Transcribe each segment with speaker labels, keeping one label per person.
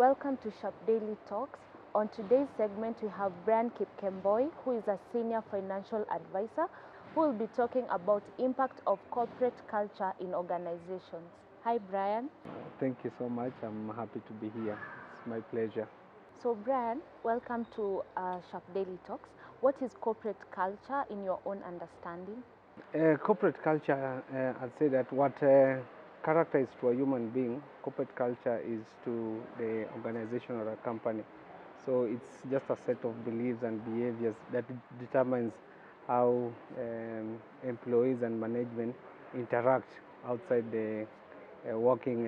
Speaker 1: Welcome to Shop Daily Talks. On today's segment, we have Brian Kipkemboi, who is a senior financial advisor, who will be talking about impact of corporate culture in organizations. Hi, Brian.
Speaker 2: Thank you so much. I'm happy to be here. It's my pleasure.
Speaker 1: So, Brian, welcome to Shop Daily Talks. What is corporate culture in your own understanding?
Speaker 2: Corporate culture, I'd say that what characterizes to a human being, corporate culture is to the organization or a company. So it's just a set of beliefs and behaviors that determines how employees and management interact outside the working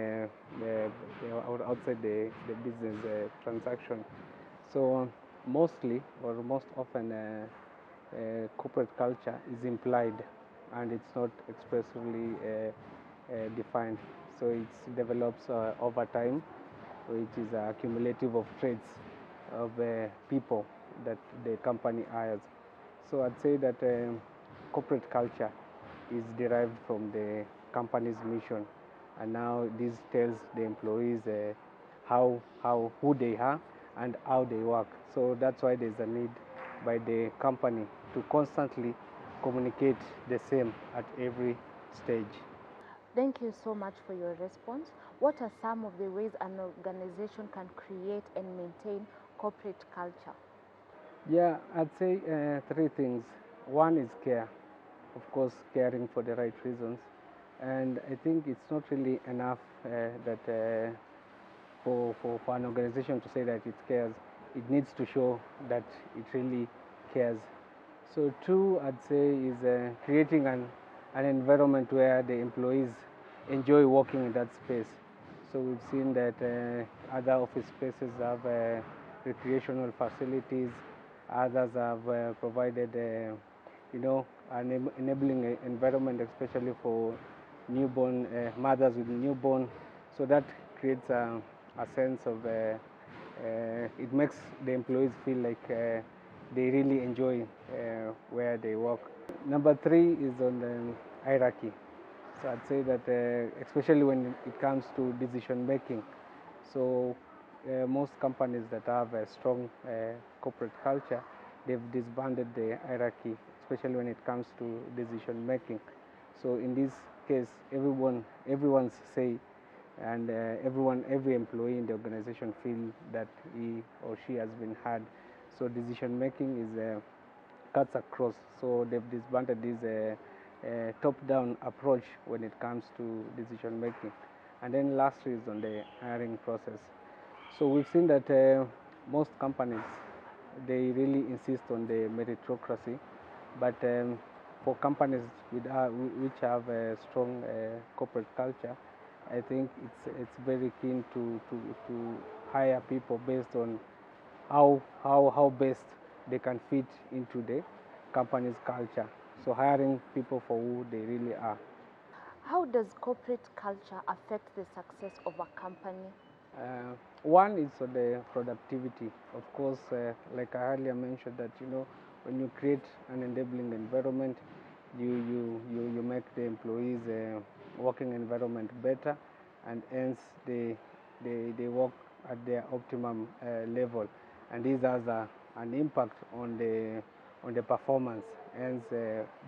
Speaker 2: outside the business transaction. So mostly or most often corporate culture is implied and it's not expressively defined. So it develops over time, which is a cumulative of traits of people that the company hires. So I'd say that corporate culture is derived from the company's mission, and now this tells the employees who they are and how they work. So that's why there's a need by the company to constantly communicate the same at every stage.
Speaker 1: Thank you so much for your response. What are some of the ways an organization can create and maintain corporate culture?
Speaker 2: Yeah, I'd say three things. One is care, of course, caring for the right reasons. And I think it's not really enough that for an organization to say that it cares. It needs to show that it really cares. So two, I'd say, is creating an environment where the employees enjoy working in that space. So we've seen that other office spaces have recreational facilities, others have provided, an enabling environment, especially for newborn mothers with newborn. So that creates a sense of, it makes the employees feel like they really enjoy where they work. Number three is on the hierarchy. So I'd say that especially when it comes to decision making. So most companies that have a strong corporate culture, they've disbanded the hierarchy, especially when it comes to decision making. So in this case, everyone's say, and every employee in the organization feel that he or she has been heard. So decision making is cuts across. So they've disbanded this top-down approach when it comes to decision making. And then lastly is on the hiring process. So we've seen that most companies, they really insist on the meritocracy, but for companies which have a strong corporate culture, I think it's very keen to hire people based on how best they can fit into the company's culture. So hiring people for who they really are.
Speaker 1: How does corporate culture affect the success of a company?
Speaker 2: One is on the productivity. Of course, like I earlier mentioned, that when you create an enabling environment, you make the employees' working environment better, and hence they work at their optimum level, and this has an impact on the performance, hence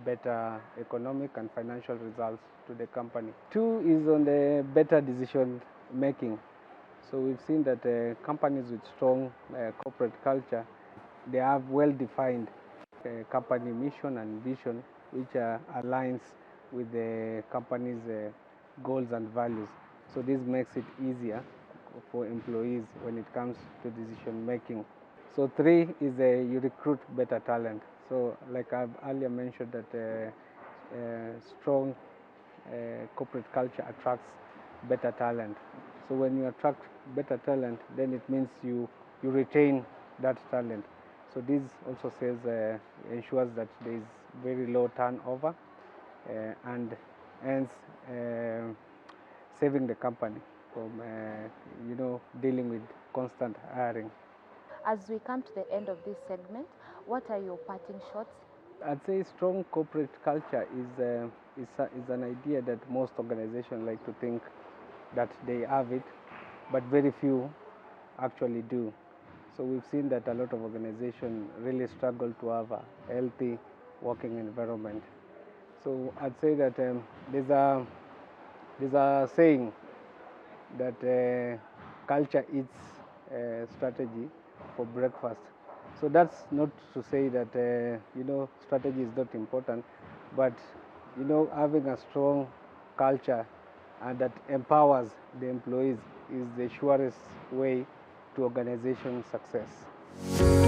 Speaker 2: better economic and financial results to the company. Two is on the better decision making. So we've seen that companies with strong corporate culture, they have well-defined company mission and vision, which aligns with the company's goals and values. So this makes it easier for employees when it comes to decision making. So three is you recruit better talent. So like I've earlier mentioned that strong corporate culture attracts better talent. So when you attract better talent, then it means you retain that talent. So this also says ensures that there is very low turnover and hence saving the company from dealing with constant hiring.
Speaker 1: As we come to the end of this segment, what are your parting shots?
Speaker 2: I'd say strong corporate culture is an idea that most organizations like to think that they have it, but very few actually do. So we've seen that a lot of organizations really struggle to have a healthy working environment. So I'd say that there's a saying that culture eats strategy for breakfast. So that's not to say that strategy is not important, but having a strong culture and that empowers the employees is the surest way to organization success.